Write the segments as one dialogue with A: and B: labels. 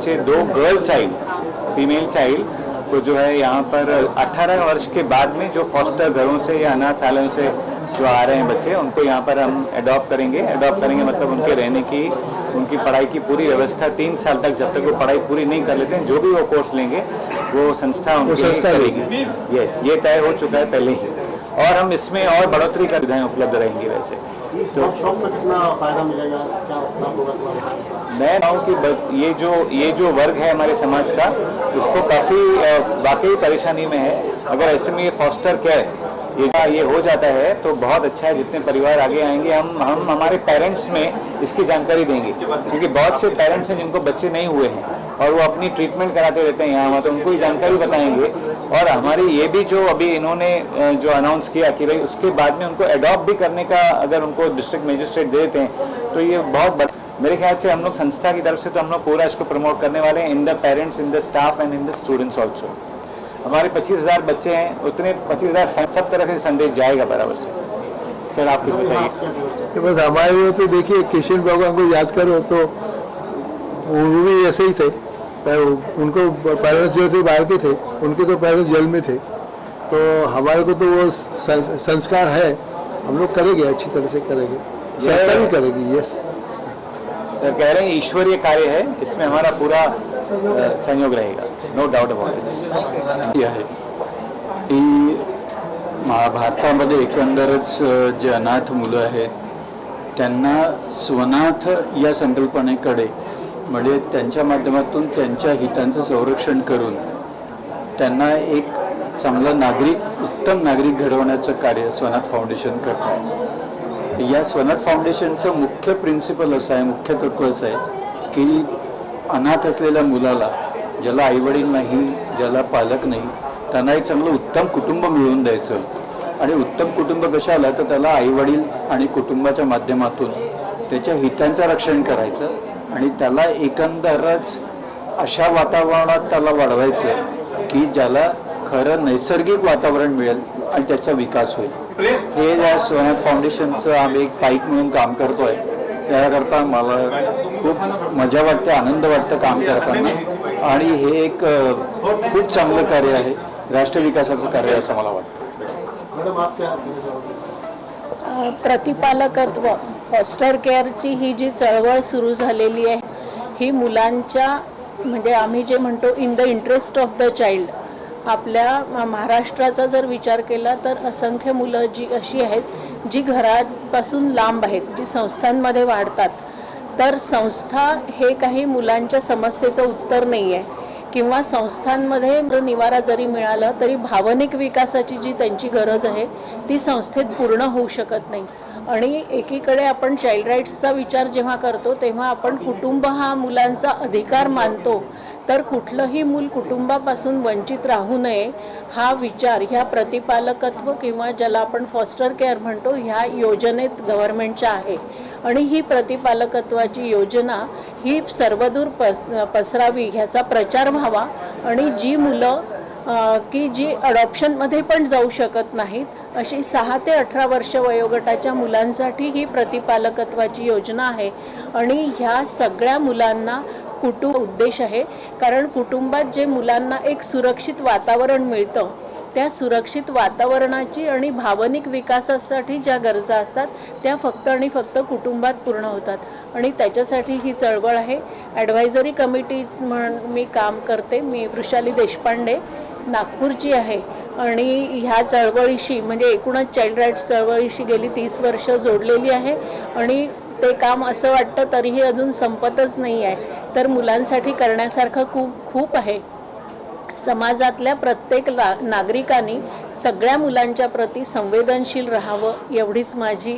A: बच्चे, 2 girl child, female child को जो है यहाँ पर 18 वर्ष के बाद में जो फॉस्टर घरों से या अनाथालयों से जो आ रहे हैं बच्चे, उनको यहाँ पर हम अडॉप्ट करेंगे मतलब उनके रहने की, उनकी पढ़ाई की पूरी व्यवस्था 3 साल तक, जब तक वो पढ़ाई पूरी नहीं कर लेते हैं, जो भी वो कोर्स लेंगे वो संस्था उनकी करेगी। यस, ये तय हो चुका है पहले ही, और हम इसमें और बढ़ोतरी कर सुविधाएं उपलब्ध रहेंगी। वैसे
B: तो शॉप में कितना फायदा मिलेगा, क्या लाभ होगा?
A: मैं कहूँ कि ये जो वर्ग है हमारे समाज का, उसको काफ़ी वाकई परेशानी में है। अगर ऐसे में ये फॉस्टर केयर ये हो जाता है तो बहुत अच्छा है। जितने परिवार आगे आएंगे, हम हमारे पेरेंट्स में इसकी जानकारी देंगे, क्योंकि बहुत से पेरेंट्स हैं जिनको बच्चे नहीं हुए हैं और वो अपनी ट्रीटमेंट कराते रहते हैं यहाँ, तो उनको ये जानकारी बताएंगे। और हमारी ये भी जो अभी इन्होंने जो अनाउंस किया कि भाई उसके बाद में उनको अडॉप्ट भी करने का, अगर उनको डिस्ट्रिक्ट मजिस्ट्रेट दे देते हैं तो ये बहुत बड़ा, मेरे ख्याल से हम लोग संस्था की तरफ से तो हम लोग पूरा इसको प्रमोट करने वाले हैं, in the parents, in the staff and in the students also. हमारे 25,000 बच्चे हैं, उतने 25,000 सब तरह से संदेश जाएगा बराबर से। सर आप कुछ बताइए।
C: बस हमारे लिए तो देखिए, किशन भगवान को याद करो तो वो भी ऐसे ही थे, उनको पेरेंट्स जो थे बाहर के थे, उनके तो पेरेंट्स जेल में थे, तो हमारे को तो वो संस्कार है, हम लोग करेंगे, अच्छी तरह से करेंगे, संस्था भी करेगी। यस
A: सर कह रहे हैं ईश्वरीय कार्य है, इसमें हमारा पूरा सहयोग रहेगा, नो डाउट अबाउट इट।
D: आहे की महाभारतामध्ये एकंदरच जे अनाथ मुलं आहेत त्यांना स्वनाथ या संकल्पनेकडे, म्हणजे त्यांच्या माध्यमातून त्यांच्या हितांचं संरक्षण करून त्यांना एक चांगला नागरिक, उत्तम नागरिक घडवण्याचं कार्य स्वनाथ फाउंडेशन करतं आहे। या स्वनाथ फाउंडेशनचं मुख्य प्रिन्सिपल असं आहे, मुख्य तत्व असं आहे की अनाथ असलेल्या मुलाला, ज्याला आईवडील नाही, ज्याला पालक नाही, त्यांना एक चांगलं उत्तम कुटुंब मिळवून द्यायचं। आणि उत्तम कुटुंब कशाला, तर त्याला आईवडील आणि कुटुंबाच्या माध्यमातून त्याच्या हितांचं रक्षण करायचं आणि त्याला एकंदरच अशा वातावरणात त्याला वाढवायचं की ज्याला खरं नैसर्गिक वातावरण मिळेल आणि त्याचा विकास होईल। हे या स्वनाथ फाउंडेशनचं आम्ही एक पाईक म्हणून काम करतोय। त्याकरता मला खूप मजा वाटते, आनंद वाटतं काम करताना, आणि हे एक खूप चांगलं कार्य आहे, राष्ट्र विकासाचं कार्य असं मला वाटतं।
E: प्रतिपालकत्व, फॉस्टर केअरची ही जी चळवळ सुरू झालेली आहे, ही मुलांच्या, म्हणजे आम्ही जे म्हणतो in the interest of the child, आपल्या महाराष्ट्राचा जर विचार केला तर असंख्य मुलं जी अशी आहेत जी घरापासून लांब आहेत, जी संस्थांमध्ये वाढतात, तर संस्था हे काही मुलांच्या समस्येचं उत्तर नाही आहे, किंवा संस्थांमध्ये निवारा जरी मिळाला तरी भावनिक विकासाची जी त्यांची गरज आहे ती संस्थेत पूर्ण होऊ शकत नाही। आणि एकीकडे आपण चाइल्ड राईट्सचा विचार जेव्हा करतो तेव्हा आपण कुटुंब हा मुलांचा अधिकार मानतो, तर कुठलंही मूल कुटुंबापासून वंचित राहू नये हा विचार ह्या प्रतिपालकत्व किंवा ज्याला आपण फॉस्टर केअर म्हणतो ह्या योजनेत गव्हर्नमेंटच्या आहे। आणि ही प्रतिपालकत्वाची योजना ही सर्वदूर पसरावी, ह्याचा प्रचार व्हावा, आणि जी मुलं की जी अडॉप्शनमध्ये पण जाऊ शकत नाहीत, अशी 6 ते 18 वर्ष वयोगटाच्या मुलांसाठी ही प्रतिपालकत्वाची योजना आहे। आणि ह्या सगळ्या मुलांना कुटुंब उद्देश आहे, कारण कुटुंबात जे मुलांना एक सुरक्षित वातावरण मिळतं, त्या सुरक्षित वातावरणाची आणि भावनिक विकासासाठी ज्या गरजा असतात त्या फक्त आणि फक्त कुटुंबात पूर्ण होतात, आणि त्याच्यासाठी ही चळवळ आहे। ॲडवायझरी कमिटी म्हणून मी काम करते, मी वृषाली देशपांडे नागपूरची आहे, आणि ह्या चळवळीशी म्हणजे एकूणच चाइल्ड राईट्स चळवळीशी गेली 30 वर्ष जोडलेली आहे, आणि ते काम असं वाटतं तरीही अजून संपतच नाही आहे, तर मुलांसाठी करण्यासारखं खूप आहे। समाजातल्या प्रत्येक नागरिकांनी सगळ्या मुलांच्या प्रती संवेदनशील राहावं, एवढीच माझी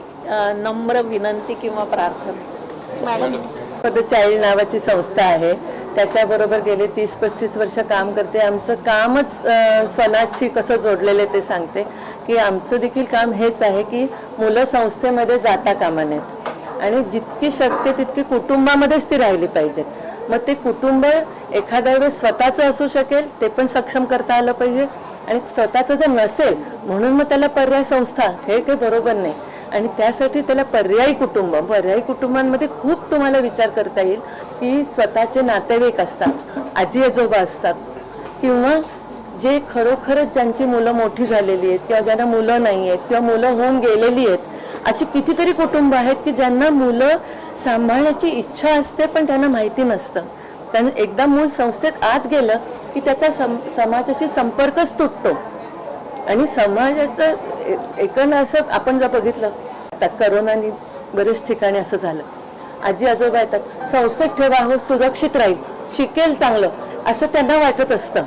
E: नम्र विनंती किंवा प्रार्थना। मॅडम,
F: द चाइल्ड नावाची संस्था आहे, त्याच्याबरोबर गेले 30-35 वर्ष काम करते। आमचं कामच स्वनाथशी कसं जोडलेलं ते सांगते की आमचं देखील काम हेच आहे की मुलं संस्थेमध्ये जाता कामा नयेत, आणि जितकी शक्य तितकी कुटुंबामध्येच ती राहिली पाहिजेत। मग ते कुटुंब एखाद्या वेळेस स्वतःचं असू शकेल, ते पण सक्षम करता आलं पाहिजे, आणि स्वतःचं जर नसेल म्हणून मग त्याला पर्याय संस्था, हे काही बरोबर नाही। आणि त्यासाठी त्याला पर्यायी कुटुंबांमध्ये खूप तुम्हाला विचार करता येईल की स्वतःचे नातेवाईक असतात, आजी आजोबा असतात, किंवा जे खरोखरच ज्यांची मुलं मोठी झालेली आहेत किंवा ज्यांना मुलं नाही आहेत किंवा मुलं होऊन गेलेली आहेत, अशी कितीतरी कुटुंब आहेत की ज्यांना मुलं सांभाळण्याची इच्छा असते पण त्यांना माहिती नसतं. कारण एकदा मूल संस्थेत आत गेलं की त्याचा समाजाशी संपर्कच तुटतो. आणि समाजाचं एकंदर असं आपण जर बघितलं तर करोनाने बरेच ठिकाणी असं झालं, आजी आजोबा येतात, संस्थेत ठेवा हो, सुरक्षित राहील, शिकेल चांगलं, असं त्यांना वाटत असतं.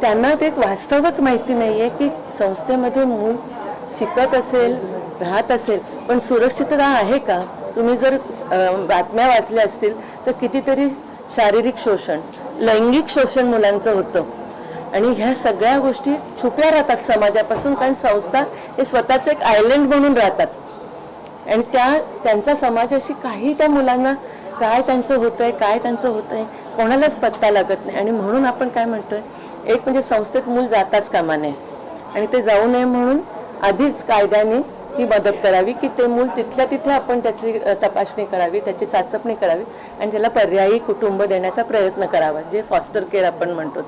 F: त्यांना ते वास्तवच माहिती नाही आहे की संस्थेमध्ये मूल शिकत असेल, राहत असेल, पण सुरक्षितता आहे का? तुम्ही जर बातम्या वाचल्या असतील तर कितीतरी शारीरिक शोषण, लैंगिक शोषण मुलांचं होतं. आणि ह्या सगळ्या गोष्टी छुप्या राहतात समाजापासून, कारण संस्था हे स्वतःचं एक आयलंड म्हणून राहतात. आणि त्यांचा समाजाशी काही त्या मुलांना काय त्यांचं होतंय कोणालाच पत्ता लागत नाही. आणि म्हणून आपण काय म्हणतोय, एक म्हणजे संस्थेत मूल जाताच कामा नये, आणि ते जाऊ नये म्हणून आधीच कायद्याने ही मदत करावी की ते मूल तिथल्या तिथे आपण त्याची तपासणी करावी, त्याची चाचपणी करावी आणि त्याला पर्यायी कुटुंब देण्याचा प्रयत्न करावा, जे फॉस्टर केअर आपण म्हणतो.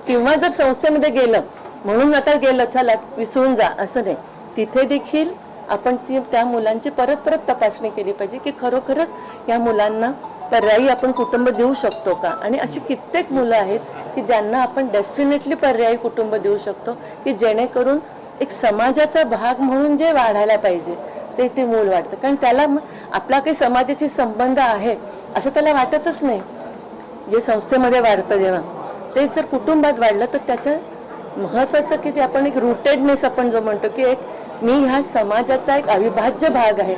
F: किंवा जर संस्थेमध्ये गेलं म्हणून आता गेलं चला विसरून जा असं नाही, तिथे देखील आपण त्या मुलांची परत तपासणी केली पाहिजे की खरोखरच या मुलांना पर्यायी आपण कुटुंब देऊ शकतो का. आणि अशी कित्येक मुलं आहेत की ज्यांना आपण डेफिनेटली पर्यायी कुटुंब देऊ शकतो की जेणेकरून एक समाजाचा भाग म्हणून जे वाढायला पाहिजे ते मूल वाढतं. कारण त्याला आपला काही समाजाशी संबंध आहे असं त्याला वाटतच नाही. जे संस्थेमध्ये वाढतं जेव्हा ते जर कुटुंबात वाढलं तर त्याचं महत्त्वाचं की जे आपण एक रूटेडनेस आपण जो म्हणतो की एक मी ह्या समाजाचा एक अविभाज्य भाग आहे,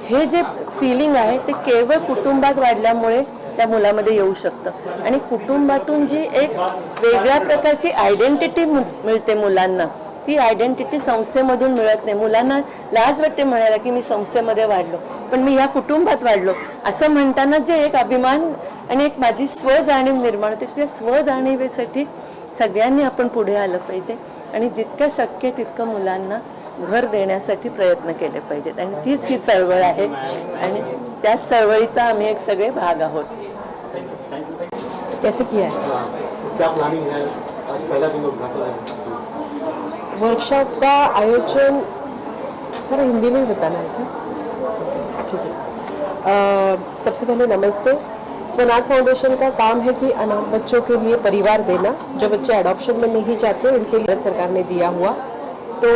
F: हे जे फिलिंग आहे ते केवळ कुटुंबात वाढल्यामुळे त्या मुलामध्ये येऊ शकतं. आणि कुटुंबातून जी एक वेगळ्या प्रकारची आयडेंटिटी मिळते मुलांना, ती आयडेंटिटी संस्थेमधून मिळत नाही. मुलांना लाज वाटते म्हणायला की मी संस्थेमध्ये वाढलो, पण मी ह्या कुटुंबात वाढलो असं म्हणताना जे एक अभिमान आणि एक माझी स्वजाणीव निर्माण होते, त्या स्वजाणीवेसाठी सगळ्यांनी आपण पुढे आलं पाहिजे आणि जितकं शक्य तितकं मुलांना घर देण्यासाठी प्रयत्न केले पाहिजेत. आणि तीच ही चळवळ आहे आणि त्याच चळवळीचा आम्ही एक सगळे भाग आहोत.
G: कैसे किया है
B: क्या प्लानिंग है? आज पहला दिन उद्घाटन है।
G: वर्कशॉप का आयोजन सर हिंदी में ही बताना है क्या? ठीक है। सबसे पहले नमस्ते। स्वनाथ फाउंडेशन का काम है कि अनाथ बच्चों के लिए परिवार देना, जो बच्चे अडॉप्शन में नहीं जाते उनके लिए सरकार ने दिया हुआ। तो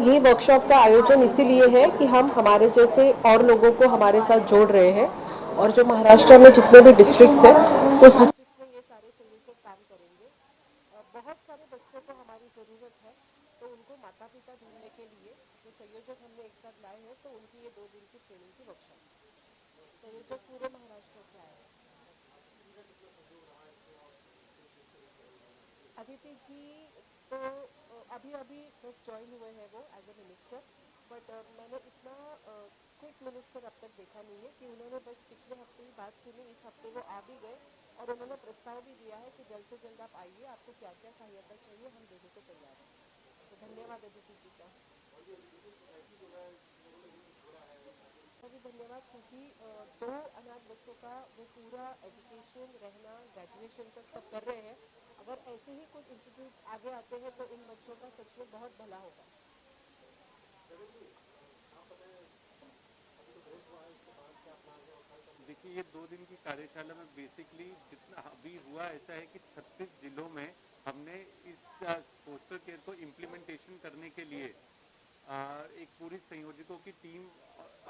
G: ये वर्कशॉप का आयोजन इसीलिए है कि हम हमारे जैसे और लोगों को हमारे साथ जोड़ रहे हैं, और जो महाराष्ट्र में जितने भी डिस्ट्रिक्ट्स हैं उस डिस्ट्रिक्ट में ये सारे संयोजक काम करेंगे। बहुत सारे बच्चों को हमारी ज़रूरत है, तो उनको माता पिता ढूंढने के लिए जो संयोजक हमने एक साथ लाए हैं, तो उनकी ये 2 दिन की ट्रेनिंग की वर्कशॉप। संयोजक पूरे महाराष्ट्र से आए हैं। अदिति जी तो अभी जस्ट ज्वाइन हुए हैं वो एज ए मिनिस्टर, बट मैंने इतना क्विक मिनिस्टर अब तक देखा नहीं है कि उन्होंने बस पिछले हफ्ते ही बात सुनी, इस हफ्ते वो आ भी गए और उन्होंने प्रस्ताव भी दिया है कि जल्द से जल्द आप आइए, आपको क्या क्या सहायता चाहिए हम देने को तैयार हैं। तो धन्यवाद अदिति जी का। भी धन्यवाद, क्योंकि 2 अनाथ बच्चों का वो पूरा एजुकेशन, रहना, ग्रेजुएशन तक सब कर रहे हैं। अगर ऐसे ही कुछ इंस्टीट्यूट्स आगे आते हैं तो इन बच्चों का सच में बहुत भला होगा।
H: देखिए, ये 2 दिन की कार्यशाला में बेसिकली जितना अभी हुआ ऐसा है कि 36 जिलों में हमने इस पोस्टर केयर को इम्प्लीमेंटेशन करने के लिए एक पूरी संयोजकों की टीम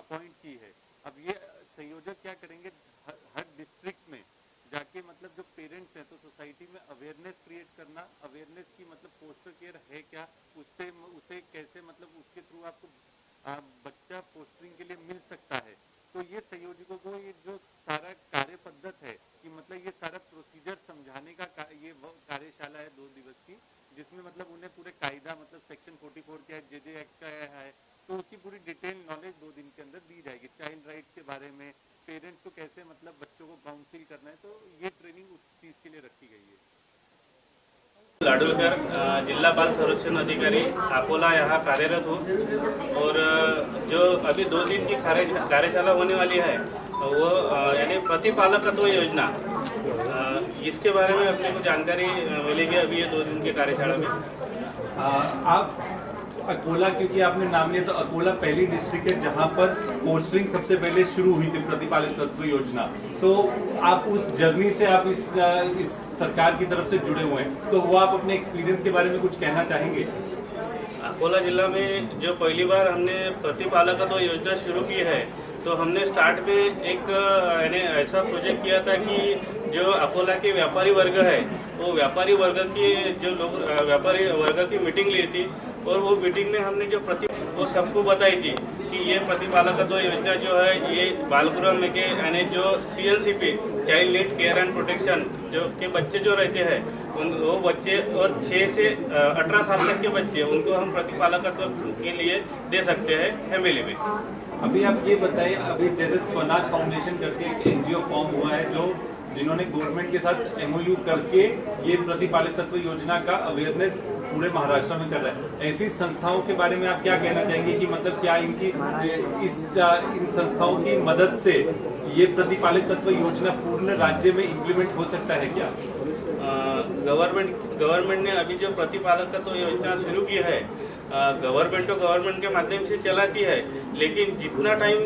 H: अपॉइंट की है। अब ये संयोजक क्या करेंगे, हर डिस्ट्रिक्ट में जाके मतलब जो पेरेंट्स हैं तो सोसाइटी में अवेयरनेस क्रिएट करना, अवेयरनेस की मतलब पोस्टर केयर है क्या, उसे कैसे मतलब उसके थ्रू आपको बच्चा पोस्टरिंग के लिए मिल सकता है। तो ये संयोजकों को ये जो सारा कार्य पद्धत है कि मतलब ये सारा प्रोसीजर समझाने का ये कार्यशाला है 2 दिवस की, जिसमें मतलब उन्हें पूरे कायदा मतलब सेक्शन 44 क्या है, जेजे एक्ट का है, तो उसकी पूरी डिटेल नॉलेज 2 दिन के अंदर दी जाएगी। चाइल्ड राइट्स के बारे में, पेरेंट्स को कैसे मतलब बच्चों को काउंसिल करना है, तो ये ट्रेनिंग उस चीज़ के लिए रखी गई है।
I: लाडुलकर जिला बाल संरक्षण अधिकारी अकोला यहाँ कार्यरत हूँ और जो अभी 2 दिन की कार्यशाला होने वाली है वो यानी प्रतिपालकत्व योजना, इसके बारे में अपने को जानकारी मिलेगी अभी ये 2 दिन की कार्यशाला में।
H: आप अकोला, क्योंकि आपने नाम लिया, तो अकोला पहली डिस्ट्रिक्ट है जहां पर पोस्टरिंग सबसे पहले शुरू हुई थी प्रतिपालित तत्व योजना। तो आप उस जर्नी से आप इस सरकार की तरफ से जुड़े हुए हैं, तो वो आप अपने एक्सपीरियंस के बारे में कुछ कहना चाहेंगे?
I: अकोला जिला में जो पहली बार हमने प्रतिपालकत्व योजना शुरू की है, तो हमने स्टार्ट में एक यानी ऐसा प्रोजेक्ट किया था कि जो अकोला के व्यापारी वर्ग है वो व्यापारी वर्ग की जो लोग व्यापारी वर्ग की मीटिंग ली थी और वो मीटिंग में हमने जो वो सबको बताई थी कि ये प्रतिपालकत्व योजना जो है ये बालगृह में के यानी जो CNCP child need care and protection जो के बच्चे जो रहते हैं वो बच्चे और 6 से 18 साल तक के बच्चे उनको हम प्रतिपालकत्व के लिए दे सकते हैं फैमिली में।
H: अभी आप ये बताइए, अभी जैसे स्वनाथ फाउंडेशन करके एक NGO फॉर्म हुआ है जो जिन्होंने गवर्नमेंट के साथ MOU करके ये प्रतिपालित तत्व योजना का अवेयरनेस पूरे महाराष्ट्र में कर रहा है। ऐसी संस्थाओं के बारे में आप क्या कहना चाहेंगे कि मतलब क्या इन संस्थाओं की मदद से ये प्रतिपालित तत्व योजना पूर्ण राज्य में इम्प्लीमेंट हो सकता है क्या?
I: गवर्नमेंट ने अभी जो प्रतिपालकत्व योजना शुरू की है, गवर्नमेंट तो गवर्नमेंट के माध्यम से चलाती है, लेकिन जितना टाइम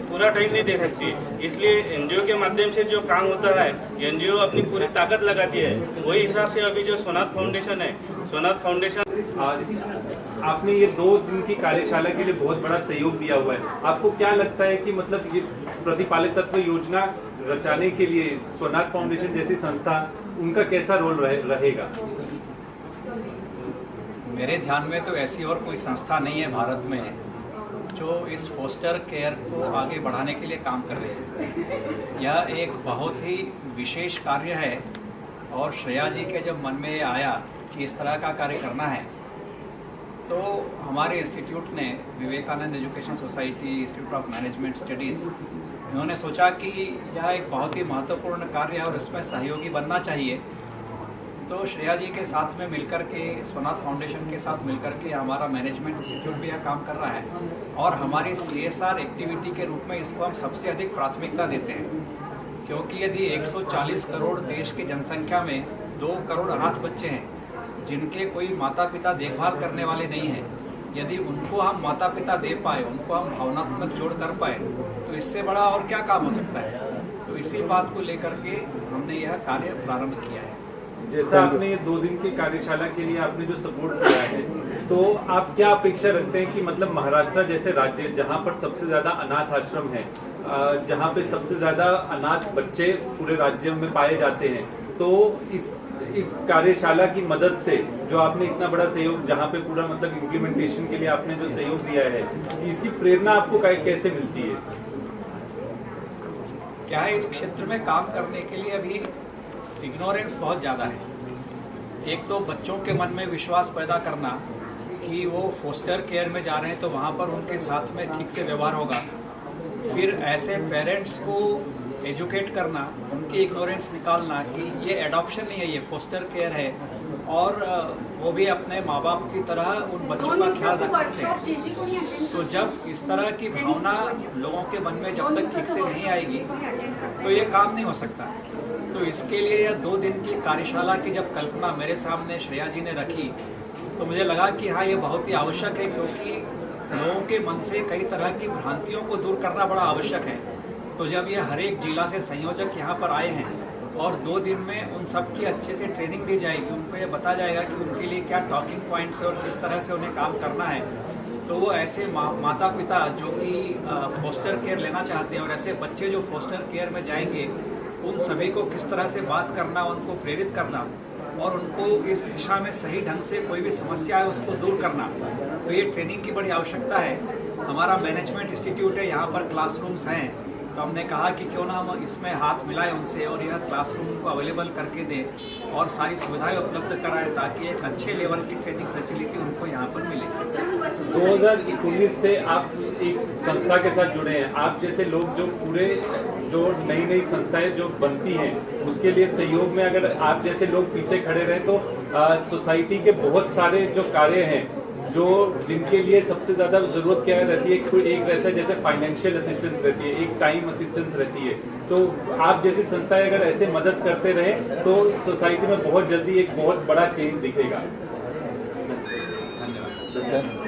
I: पूरा टाइम नहीं दे सकती। इसलिए NGO के माध्यम से जो काम होता है NGO अपनी पूरी ताकत लगाती है। वही हिसाब से अभी जो स्वनाथ फाउंडेशन है, स्वनाथ फाउंडेशन
H: आपने ये 2 दिन की कार्यशाला के लिए बहुत बड़ा सहयोग दिया हुआ है। आपको क्या लगता है कि मतलब ये प्रतिपालित तत्व योजना रचाने के लिए स्वनाथ फाउंडेशन जैसी संस्था, उनका कैसा रोल रहेगा?
J: मेरे ध्यान में तो ऐसी और कोई संस्था नहीं है भारत में जो इस फोस्टर केयर को आगे बढ़ाने के लिए काम कर रही है। यह एक बहुत ही विशेष कार्य है और श्रेया जी के जब मन में आया कि इस तरह का कार्य करना है, तो हमारे इंस्टीट्यूट ने, Vivekanand education society, institute of management studies, इन्होंने सोचा कि यह एक बहुत ही महत्वपूर्ण कार्य है और इसमें सहयोगी बनना चाहिए। तो श्रेया जी के साथ में मिलकर के, स्वनाथ फाउंडेशन के साथ मिलकर के हमारा मैनेजमेंट इंस्टीट्यूट भी यह काम कर रहा है और हमारी CSR एक्टिविटी के रूप में इसको हम सबसे अधिक प्राथमिकता देते हैं, क्योंकि यदि 140 करोड़ देश की जनसंख्या में 2 करोड़ अनाथ बच्चे हैं जिनके कोई माता पिता देखभाल करने वाले नहीं हैं, यदि उनको हम माता पिता दे पाए, उनको हम भावनात्मक जोड़ कर पाए, तो इससे बड़ा और क्या काम हो सकता है। तो इसी बात को लेकर के हमने यह कार्य प्रारंभ किया है।
H: जैसा आपने ये 2 दिन की कार्यशाला के लिए आपने जो सपोर्ट किया है, तो आप क्या अपेक्षा रखते हैं कि मतलब महाराष्ट्र जैसे राज्य जहां पर सबसे ज्यादा अनाथ आश्रम है, जहां पे सबसे ज्यादा अनाथ बच्चे पूरे राज्य में पाए जाते हैं, तो इस कार्यशाला की मदद से जो आपने इतना बड़ा सहयोग, जहां पे पूरा मतलब इम्प्लीमेंटेशन के लिए आपने जो सहयोग दिया है, इसकी प्रेरणा आपको कैसे मिलती है?
J: क्या है, इस क्षेत्र में काम करने के लिए अभी इग्नोरेंस बहुत ज़्यादा है। एक तो बच्चों के मन में विश्वास पैदा करना कि वो फोस्टर केयर में जा रहे हैं तो वहाँ पर उनके साथ में ठीक से व्यवहार होगा। फिर ऐसे पेरेंट्स को एजुकेट करना, उनकी इग्नोरेंस निकालना कि ये एडॉप्शन नहीं है, ये फोस्टर केयर है और वो भी अपने माँ बाप की तरह उन बच्चों का ख्याल रख सकते हैं। तो जब इस तरह की भावना लोगों के मन में जब तक ठीक से नहीं आएगी तो ये काम नहीं हो सकता। तो इसके लिए यह 2 दिन की कार्यशाला की जब कल्पना मेरे सामने श्रेया जी ने रखी तो मुझे लगा कि हाँ, ये बहुत ही आवश्यक है, क्योंकि लोगों के मन से कई तरह की भ्रांतियों को दूर करना बड़ा आवश्यक है। तो जब ये हर एक जिला से संयोजक यहाँ पर आए हैं और 2 दिन में उन सब की अच्छे से ट्रेनिंग दी जाएगी, उनको ये बताया जाएगा कि उनके लिए क्या टॉकिंग पॉइंट्स है और किस तरह से उन्हें काम करना है, तो वो ऐसे माता पिता जो कि फोस्टर केयर लेना चाहते हैं और ऐसे बच्चे जो फोस्टर केयर में जाएंगे, उन सभी को किस तरह से बात करना, उनको प्रेरित करना और उनको इस दिशा में सही ढंग से कोई भी समस्या है उसको दूर करना, तो ये ट्रेनिंग की बड़ी आवश्यकता है। हमारा मैनेजमेंट इंस्टीट्यूट है, यहाँ पर क्लासरूम्स हैं तो हमने कहा कि क्यों ना हम इसमें हाथ मिलाएं उनसे और यह क्लासरूम उनको अवेलेबल करके दें और सारी सुविधाएं उपलब्ध कराएं ताकि एक अच्छे लेवल की ट्रेनिंग फैसिलिटी उनको यहाँ पर मिले।
H: 2019 से आप एक संस्था के साथ जुड़े हैं। आप जैसे लोग जो पूरे जो नई नई संस्थाएं जो बनती हैं उसके लिए सहयोग में अगर आप जैसे लोग पीछे खड़े रहें तो सोसाइटी के बहुत सारे जो कार्य हैं जो जिनके लिए सबसे ज़्यादा ज़रूरत क्या रहती है, एक रहता है जैसे फाइनेंशियल असिस्टेंस रहती है, एक टाइम असिस्टेंस रहती है। तो आप जैसी संस्थाएं अगर ऐसे मदद करते रहें तो सोसाइटी में बहुत जल्दी एक बहुत बड़ा चेंज दिखेगा।
D: धन्यवाद।